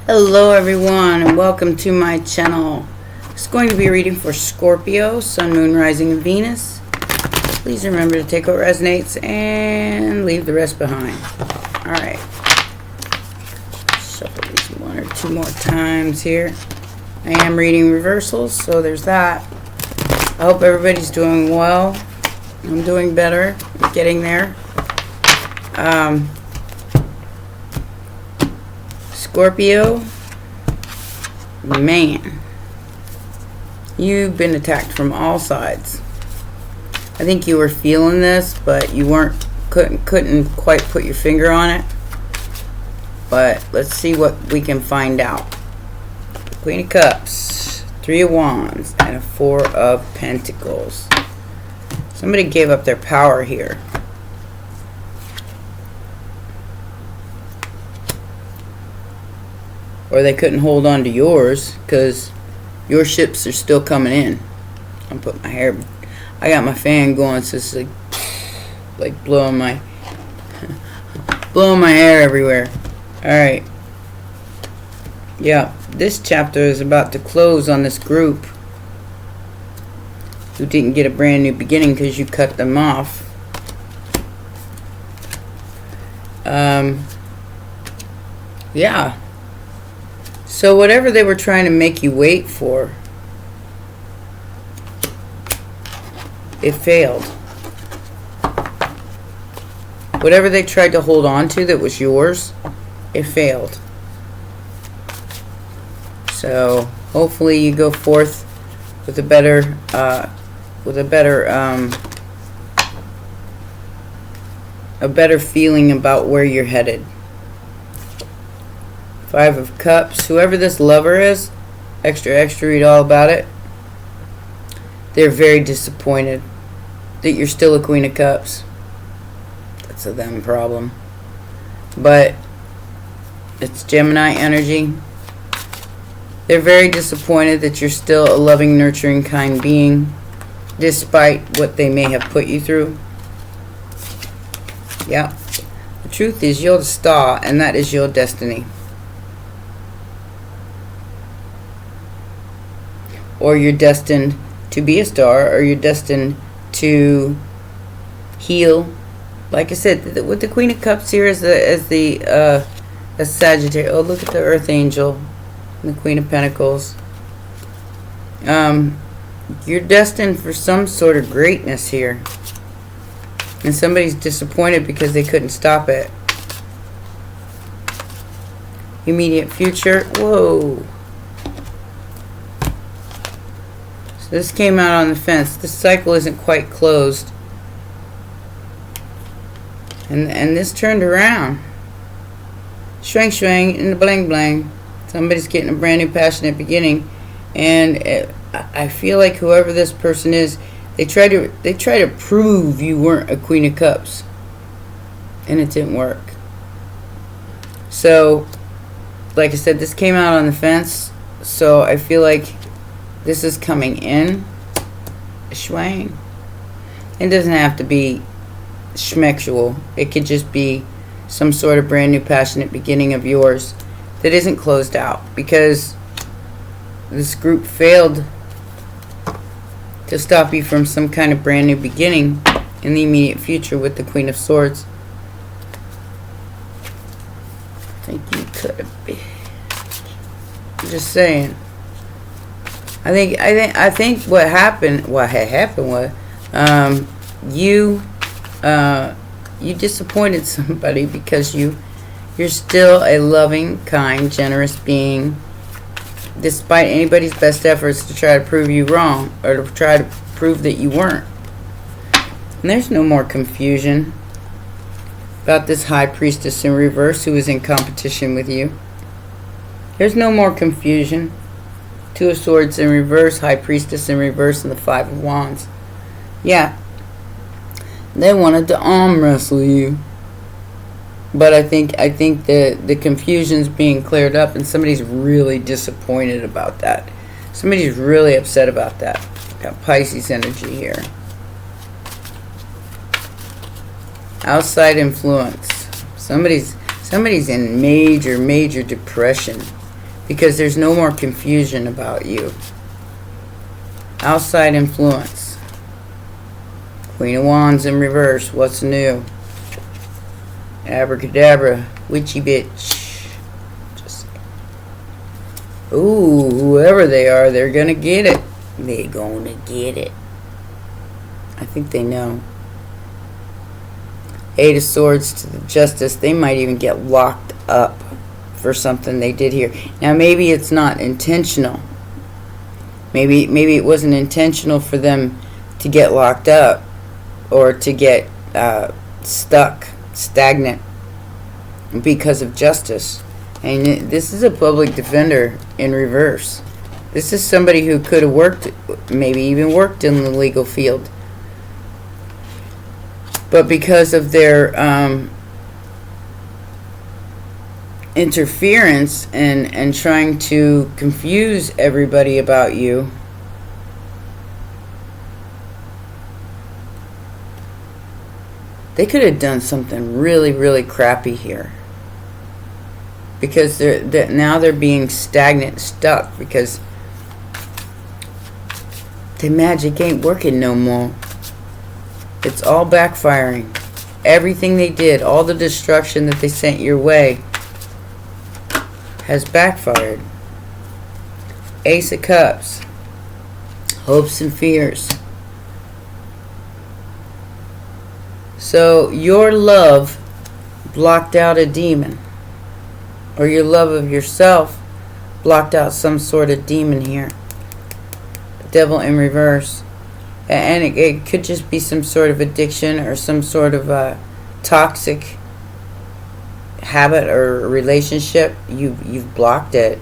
Hello everyone and welcome to my channel. It's going to be a reading for Scorpio, Sun, Moon, Rising, and Venus. Please remember to take what resonates and leave the rest behind. Alright. Shuffle these one or two more times here. I am reading reversals, so there's that. I hope everybody's doing well. I'm doing better. I'm getting there. Scorpio, man, you've been attacked from all sides. I think you were feeling this, but you couldn't quite put your finger on it. But let's see what we can find out. Queen of Cups, Three of Wands, and a Four of Pentacles. Somebody gave up their power here. Or they couldn't hold on to yours because your ships are still coming in. I'm putting my hair, I got my fan going, so it's like blowing my hair everywhere. Alright. Yeah, this chapter is about to close on this group who didn't get a brand new beginning because you cut them off. Yeah. So whatever they were trying to make you wait for, it failed. Whatever they tried to hold on to that was yours, it failed. So hopefully you go forth with a better feeling about where you're headed. Five of Cups. Whoever this lover is, extra, read all about it. They're very disappointed that you're still a Queen of Cups. That's a them problem. But it's Gemini energy. They're very disappointed that you're still a loving, nurturing, kind being, despite what they may have put you through. Yeah. The truth is, you're the star, and that is your destiny. Or you're destined to be a star, or you're destined to heal. Like I said, with the Queen of Cups here as the Sagittarius. Oh, look at the Earth Angel and the Queen of Pentacles. You're destined for some sort of greatness here, and somebody's disappointed because they couldn't stop it. Immediate future. Whoa. This came out on the fence. This cycle isn't quite closed. And this turned around. Swing, swing, and the bling, bling. Somebody's getting a brand new passionate beginning. And I feel like whoever this person is, they try to prove you weren't a Queen of Cups. And it didn't work. So, like I said, this came out on the fence. So I feel like this is coming in. Swing. It doesn't have to be schmexual. It could just be some sort of brand new passionate beginning of yours that isn't closed out, because this group failed to stop you from some kind of brand new beginning in the immediate future with the Queen of Swords. I think you could be. I'm just saying. I think what happened was you disappointed somebody because you're still a loving, kind, generous being, despite anybody's best efforts to try to prove you wrong, or to try to prove that you weren't. And there's no more confusion about this High Priestess in reverse who is in competition with you. There's no more confusion. Two of Swords in reverse, High Priestess in reverse, and the Five of Wands. Yeah. They wanted to arm wrestle you. But I think the confusion's being cleared up, and somebody's really disappointed about that. Somebody's really upset about that. Got Pisces energy here. Outside influence. Somebody's in major depression. because there's no more confusion about you. Outside influence. Queen of Wands in reverse. What's new? Abracadabra. Witchy bitch. Just saying. Ooh, whoever they are, they're gonna get it. They're gonna get it. I think they know. Eight of Swords to the Justice. They might even get locked up for something they did here. Now, maybe it's not intentional. Maybe it wasn't intentional for them to get locked up or to get stuck, stagnant because of justice. And this is a public defender in reverse. This is somebody who could have worked, maybe even worked in the legal field. But because of their interference and trying to confuse everybody about you, they could have done something really, really crappy here. Because now they're being stagnant, stuck, because the magic ain't working no more. It's all backfiring. Everything they did, all the destruction that they sent your way, has backfired. Ace of Cups. Hopes and fears. So your love blocked out a demon. Or your love of yourself blocked out some sort of demon here. Devil in reverse. And it could just be some sort of addiction or some sort of toxic habit or relationship. You've blocked it.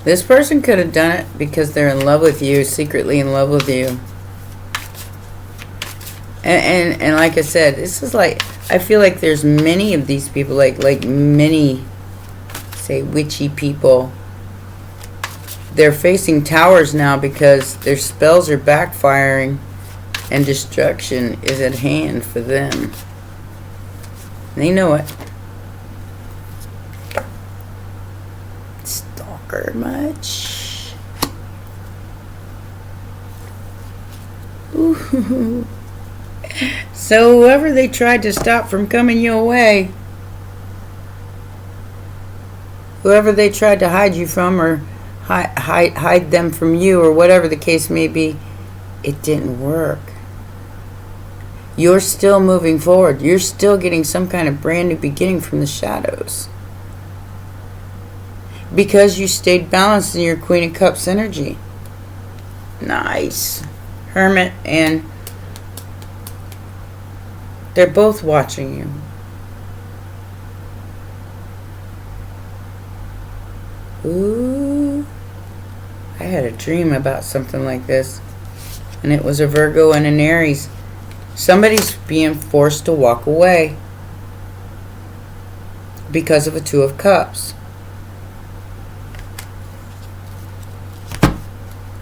This person could have done it because they're in love with you, secretly in love with you. And like I said, this is like, I feel like there's many of these people, like many, say, witchy people. They're facing towers now because their spells are backfiring and destruction is at hand for them. They know it. Stalker much? Ooh. So whoever they tried to stop from coming your way, whoever they tried to hide you from or hide them from you or whatever the case may be, it didn't work. You're still moving forward. You're still getting some kind of brand new beginning from the shadows. Because you stayed balanced in your Queen of Cups energy. Nice. Hermit, and they're both watching you. Ooh. I had a dream about something like this. And it was a Virgo and an Aries. Somebody's being forced to walk away because of a Two of Cups.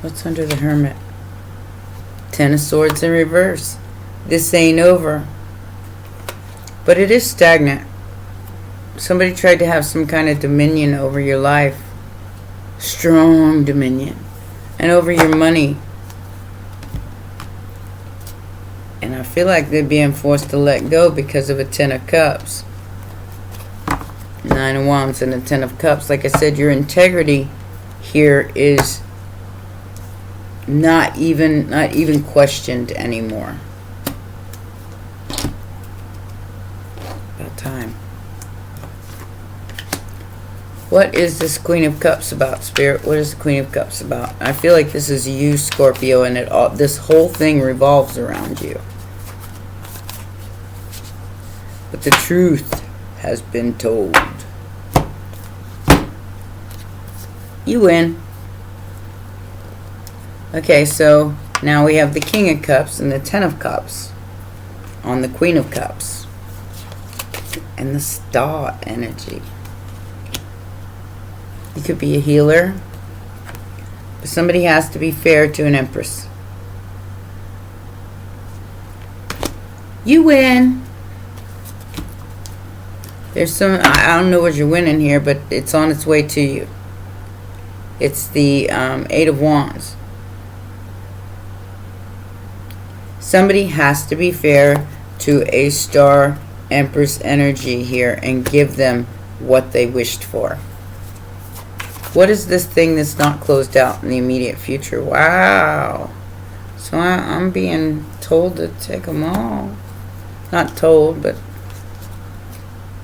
What's under the Hermit? Ten of Swords in reverse. This ain't over. But it is stagnant. Somebody tried to have some kind of dominion over your life. Strong dominion. And over your money. And I feel like they're being forced to let go because of a Ten of Cups. Nine of Wands and a Ten of Cups. Like I said, your integrity here is not even questioned anymore. About time. What is this Queen of Cups about, Spirit? What is the Queen of Cups about? I feel like this is you, Scorpio, and this whole thing revolves around you. But the truth has been told. You win. Okay, so now we have the King of Cups and the Ten of Cups on the Queen of Cups. And the Star energy. You could be a healer, but somebody has to be fair to an Empress. You win. There's some, I don't know what you're winning here, but it's on its way to you. It's the Eight of Wands. Somebody has to be fair to a Star Empress energy here and give them what they wished for. What is this thing that's not closed out in the immediate future? Wow. So I'm being told to take them all. Not told, but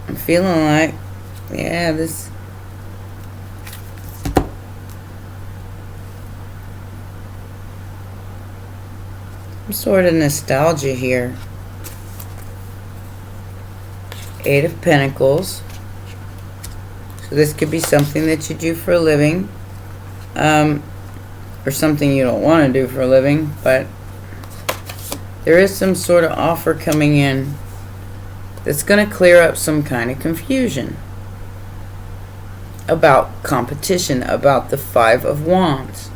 I'm feeling like, yeah, this... some sort of nostalgia here. Eight of Pentacles. So this could be something that you do for a living. Or something you don't want to do for a living. But there is some sort of offer coming in that's going to clear up some kind of confusion about competition, about the Five of Wands.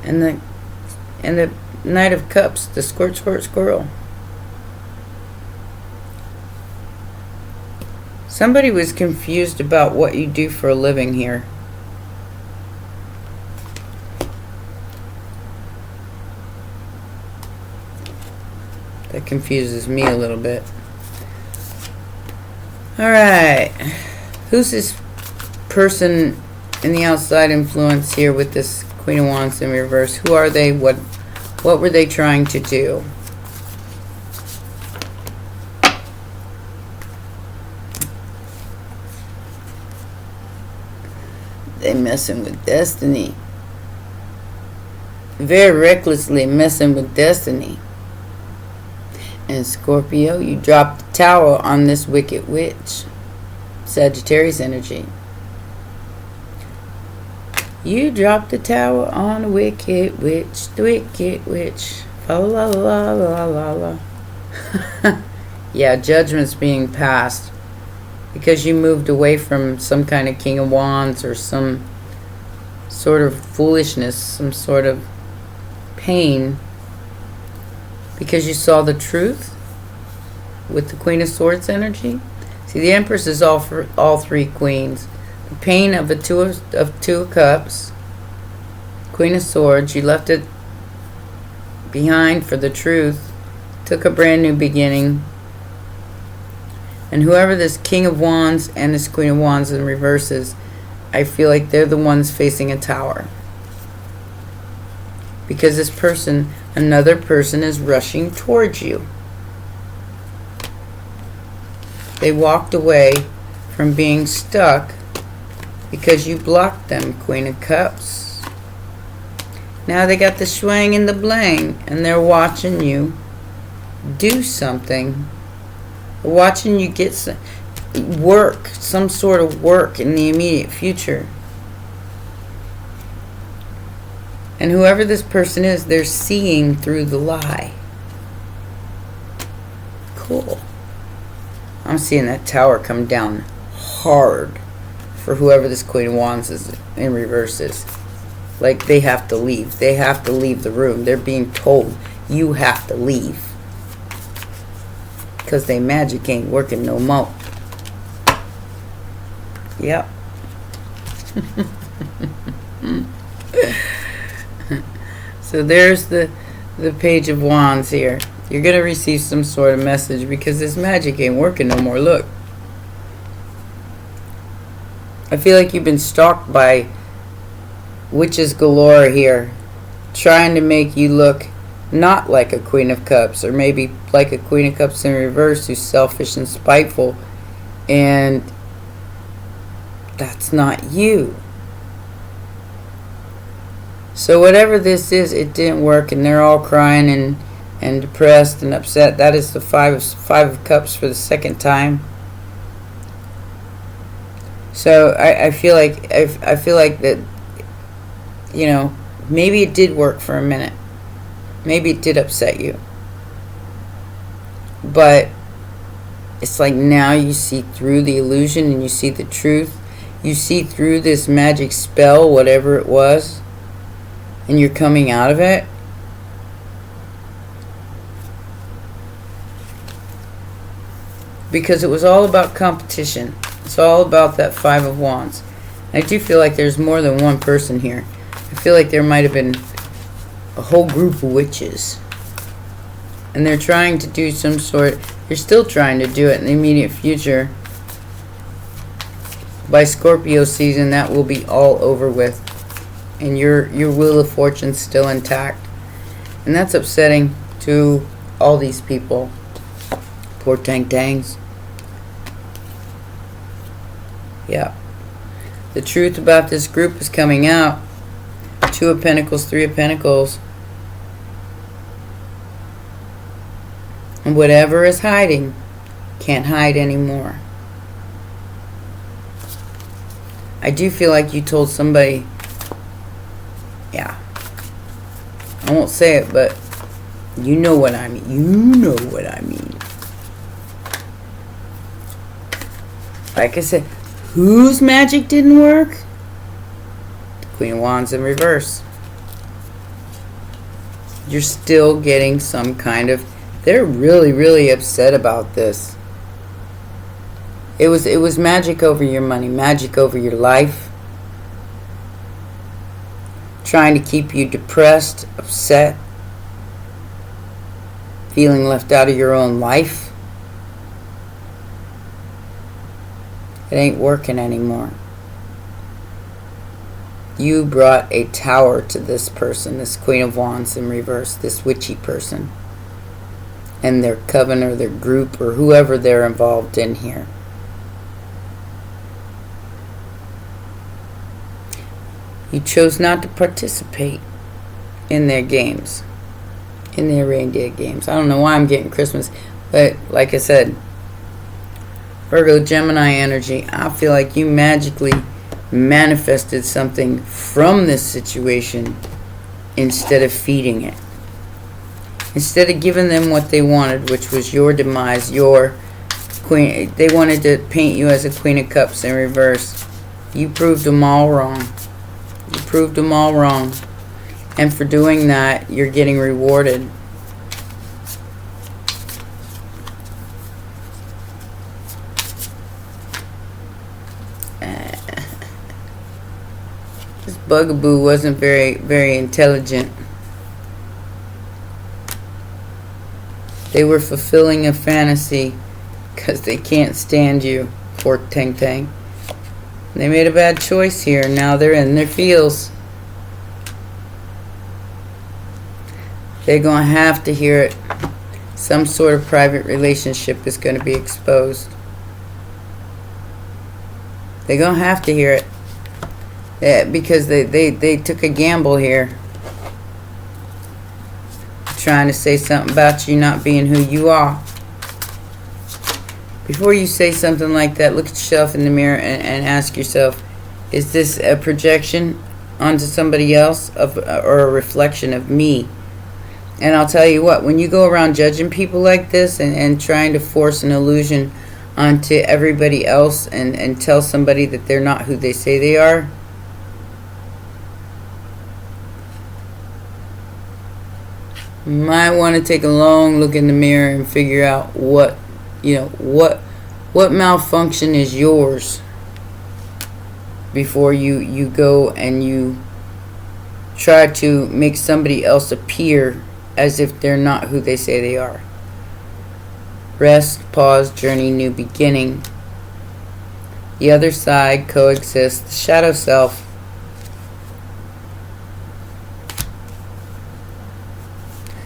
And the Knight of Cups, the squirt, squirt, squirrel. Somebody was confused about what you do for a living here. That confuses me a little bit. Alright. Who's this person in the outside influence here with this Queen of Wands in reverse? Who are they? What were they trying to do? They messing with destiny. Very recklessly messing with destiny. And Scorpio, you dropped the tower on this wicked witch. Sagittarius energy. You dropped the tower on the wicked witch. The wicked witch. La la la la la la. Yeah, judgment's being passed. Because you moved away from some kind of King of Wands or some sort of foolishness, some sort of pain. Because you saw the truth with the Queen of Swords energy. See, the Empress is all for all three queens. The pain of the Two of Cups, Queen of Swords. You left it behind for the truth. Took a brand new beginning. And whoever this King of Wands and this Queen of Wands in reverse is, I feel like they're the ones facing a tower. Because this person, another person, is rushing towards you. They walked away from being stuck because you blocked them, Queen of Cups. Now they got the swang and the blang, and they're watching you do something. They're watching you get some work, some sort of work in the immediate future. And whoever this person is, they're seeing through the lie. Cool. I'm seeing that tower come down hard for whoever this Queen of Wands is in reverse is. Like they have to leave. They have to leave the room. They're being told, you have to leave. Because they magic ain't working no more. Yep. So there's the Page of Wands here. You're going to receive some sort of message because this magic ain't working no more. Look. I feel like you've been stalked by witches galore here. Trying to make you look not like a Queen of Cups. Or maybe like a Queen of Cups in reverse who's selfish and spiteful. And that's not you. So whatever this is, it didn't work, and they're all crying and depressed and upset. That is the five of Cups for the second time. So I feel like that, you know, maybe it did work for a minute. Maybe it did upset you. But it's like now you see through the illusion and you see the truth. You see through this magic spell, whatever it was. And you're coming out of it. because it was all about competition. It's all about that Five of Wands. I do feel like there's more than one person here. I feel like there might have been a whole group of witches. And they're trying to do some sort... They're still trying to do it in the immediate future. By Scorpio season, that will be all over with. And your Wheel of Fortune's still intact. And that's upsetting to all these people. Poor Tangs. Yeah. The truth about this group is coming out. Two of Pentacles, Three of Pentacles. And whatever is hiding can't hide anymore. I do feel like you told somebody, yeah, I won't say it, but you know what I mean. You know what I mean. Like I said, whose magic didn't work? The Queen of Wands in reverse. You're still getting some kind of... They're really, really upset about this. It was magic over your money, magic over your life. Trying to keep you depressed, upset, feeling left out of your own life. It ain't working anymore. You brought a tower to this person, this Queen of Wands in reverse, this witchy person. And their coven or their group or whoever they're involved in here. You chose not to participate in their games. In their reindeer games. I don't know why I'm getting Christmas. But like I said, Virgo, Gemini energy. I feel like you magically manifested something from this situation instead of feeding it. Instead of giving them what they wanted, which was your demise, your queen. They wanted to paint you as a Queen of Cups in reverse. You proved them all wrong. You proved them all wrong. And for doing that, you're getting rewarded. This bugaboo wasn't very intelligent. They were fulfilling a fantasy because they can't stand you, poor Tang. They made a bad choice here. Now they're in their feels. They're going to have to hear it. Some sort of private relationship is going to be exposed. They're going to have to hear it. Yeah, because they took a gamble here. Trying to say something about you not being who you are. Before you say something like that, look at yourself in the mirror and ask yourself, is this a projection onto somebody else or a reflection of me? And I'll tell you what, when you go around judging people like this and trying to force an illusion onto everybody else and tell somebody that they're not who they say they are, you might want to take a long look in the mirror and figure out what malfunction is yours before you go and you try to make somebody else appear as if they're not who they say they are. Rest, pause, journey, new beginning. The other side coexists, the shadow self.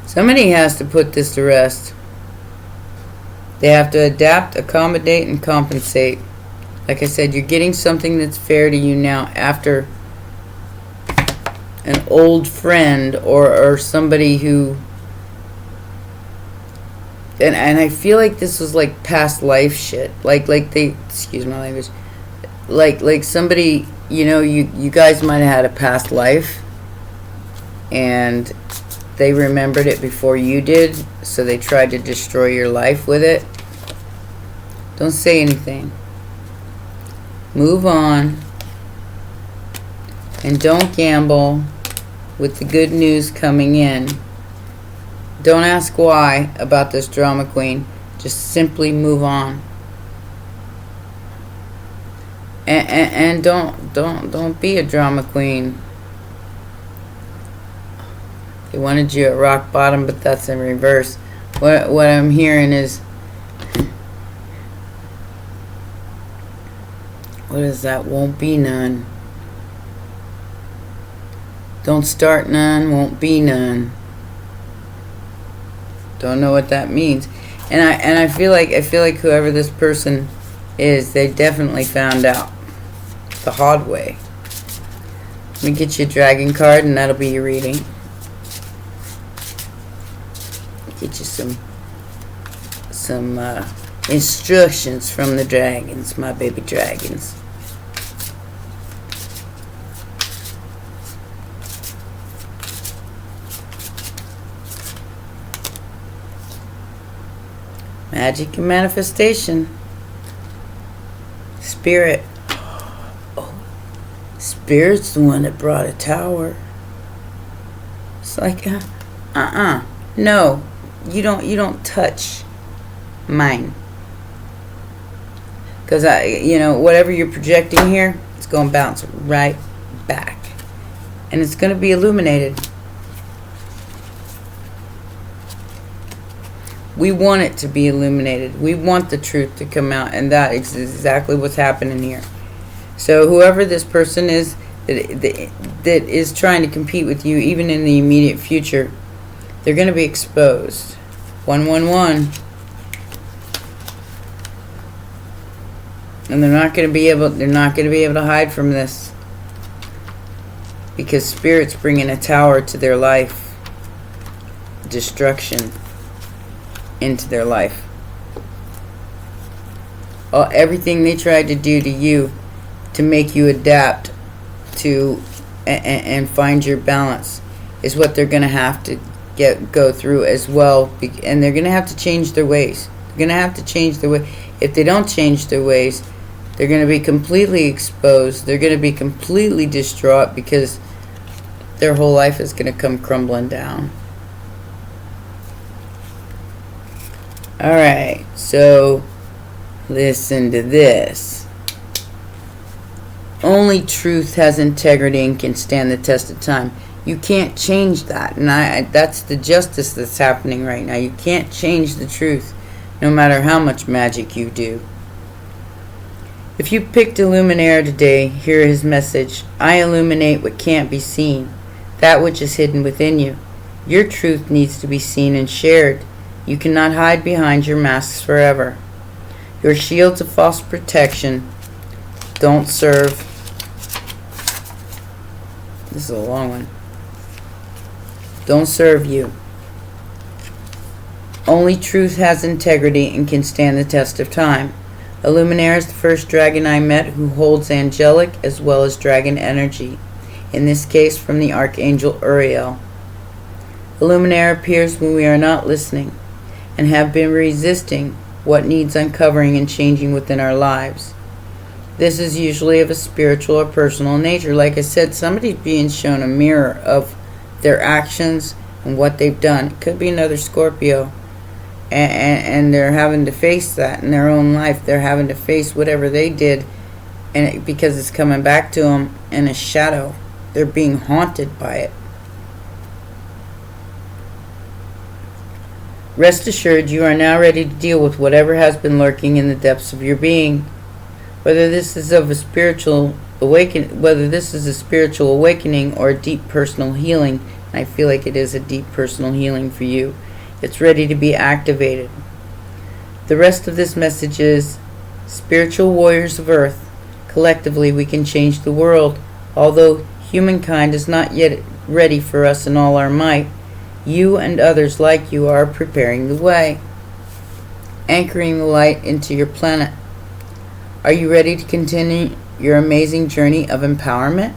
Somebody has to put this to rest. They have to adapt, accommodate, and compensate. Like I said, you're getting something that's fair to you now after an old friend or somebody who... And I feel like this was like past life shit. Like they... Excuse my language. Like somebody, you guys might have had a past life. And... they remembered it before you did, so they tried to destroy your life with it. Don't say anything. Move on. And don't gamble with the good news coming in. Don't ask why about this drama queen. Just simply move on. And don't be a drama queen. They wanted you at rock bottom, but that's in reverse. What I'm hearing is, what is that? Won't be none. Don't start none, won't be none. Don't know what that means. And I feel like whoever this person is, they definitely found out the hard way. Let me get you a dragon card, and that'll be your reading. Get you some instructions from the dragons, my baby dragons. Magic and manifestation. Spirit. Oh, Spirit's the one that brought a tower. It's like, no, you don't touch mine. Because whatever you're projecting here, it's going to bounce right back, and it's going to be illuminated. We want it to be illuminated. We want the truth to come out, and that is exactly what's happening here. So whoever this person is that is trying to compete with you, even in the immediate future, they're going to be exposed. 111. And they're not going to be able to hide from this, because Spirit's bringing a tower to their life. Destruction into their life. Everything they tried to do to you to make you adapt to and find your balance is what they're going to have to go through as well. And they're going to have to change their ways. They're going to have to change their way. If they don't change their ways, they're going to be completely exposed. They're going to be completely distraught, because their whole life is going to come crumbling down. Alright, so listen to this. Only truth has integrity and can stand the test of time. You can't change that. And that's the justice that's happening right now. You can't change the truth, no matter how much magic you do. If you picked a Luminaire today, hear his message. I illuminate what can't be seen, that which is hidden within you. Your truth needs to be seen and shared. You cannot hide behind your masks forever. Your shields of false protection don't serve. This is a long one. Don't serve you. Only truth has integrity and can stand the test of time. A Luminaire is the first dragon I met who holds angelic as well as dragon energy, in this case from the Archangel Uriel. A Luminaire appears when we are not listening and have been resisting what needs uncovering and changing within our lives. This is usually of a spiritual or personal nature. Like I said, somebody's being shown a mirror of their actions and what they've done. It could be another Scorpio. And they're having to face that in their own life. They're having to face whatever they did, and because it's coming back to them in a shadow. They're being haunted by it. Rest assured, you are now ready to deal with whatever has been lurking in the depths of your being. Whether this is a spiritual awakening or a deep personal healing, and I feel like it is a deep personal healing for you, it's ready to be activated. The rest of this message is, spiritual warriors of Earth, collectively we can change the world. Although humankind is not yet ready for us in all our might, you and others like you are preparing the way, anchoring the light into your planet. Are you ready to continue your amazing journey of empowerment?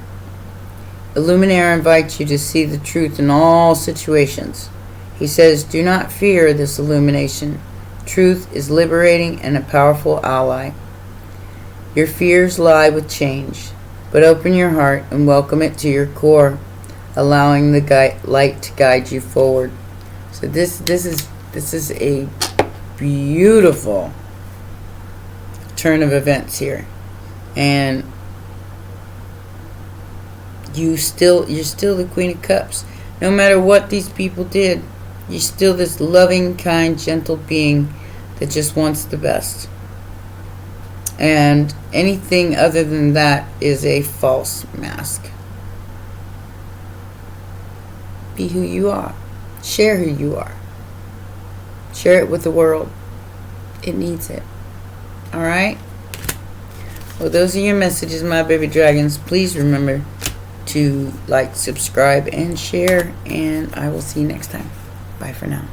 The Luminaire invites you to see the truth in all situations. He says, do not fear this illumination. Truth is liberating and a powerful ally. Your fears lie with change, but open your heart and welcome it to your core, allowing the light to guide you forward. So this is a beautiful turn of events here, And you're still the Queen of Cups. No matter what these people did, you're still this loving, kind, gentle being that just wants the best. And anything other than that is a false mask. Be who you are. Share who you are. Share it with the world. It needs it. Alright? Well, those are your messages, my baby dragons. Please remember to like, subscribe, and share. And I will see you next time. Bye for now.